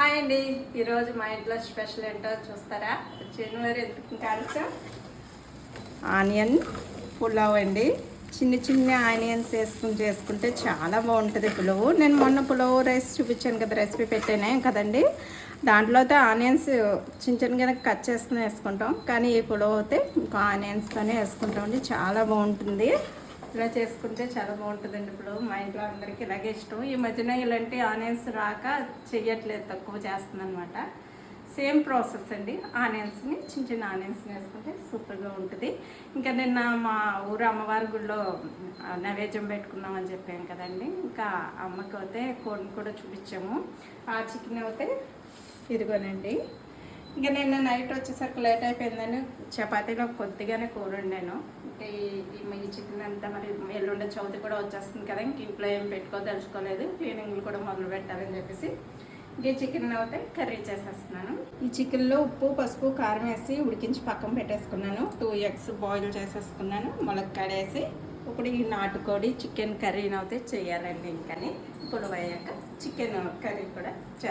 Hi అండి, ఈరోజు మా ఇంట్లో స్పెషల్ ఏంటో చూస్తారా? జనవరి ఎందుకు కాల్సా ఆనియన్ పులావ్ అండి. చిన్న చిన్న ఆనియన్స్ వేసుకుని చేసుకుంటే చాలా బాగుంటుంది పులావు. నేను మొన్న పులావ్ రైస్ చూపించాను కదా, రెసిపీ పెట్టానే కదండి. దాంట్లో అయితే ఆనియన్స్ చిన్న చిన్నగా కట్ చేసుకుని వేసుకుంటాం, కానీ ఈ పులావ్ అయితే ఇంకా ఆనియన్స్తోనే వేసుకుంటామండి. చాలా బాగుంటుంది. ఇలా చేసుకుంటే చాలా బాగుంటుందండి. ఇప్పుడు మా ఇంట్లో అందరికీ ఇలాగే ఇష్టం. ఈ మధ్యన ఇలాంటి ఆనియన్స్ రాక చెయ్యట్లేదు, తక్కువ చేస్తుంది అనమాట. సేమ్ ప్రాసెస్ అండి. ఆనియన్స్ని చిన్న చిన్న ఆనియన్స్ని వేసుకుంటే సూపర్గా ఉంటుంది. ఇంకా నిన్న మా ఊరు అమ్మవారి గుడిలో నైవేద్యం పెట్టుకున్నామని చెప్పాను కదండి. ఇంకా అమ్మకి అయితే కోడిని కూడా చూపించాము. ఆ చికెన్ అయితే ఇదిగోనండి. ఇంకా నిన్న నైట్ వచ్చేసరికి లేట్ అయిపోయిందని చపాతీలో కొద్దిగానే కూర వండాను. ఇంకా ఈ చికెన్ అంతా మరి ఎల్లుండి చవితి కూడా వచ్చేస్తుంది కదా, ఇంక ఇంట్లో ఏం పెట్టుకోదలుచుకోలేదు. క్లీనింగ్లు కూడా మొదలు పెట్టాలని చెప్పేసి ఈ చికెన్ అయితే కర్రీ చేసేస్తున్నాను. ఈ చికెన్లో ఉప్పు, పసుపు, కారం వేసి ఉడికించి పక్కన పెట్టేసుకున్నాను. 2 eggs బాయిల్ చేసేసుకున్నాను, ములక్కాడ వేసి. ఇప్పుడు ఈ నాటుకోడి చికెన్ కర్రీని అయితే చేయాలండి. ఇంకా పులువయ్యాక చికెన్ కర్రీ కూడా చేస్తాను.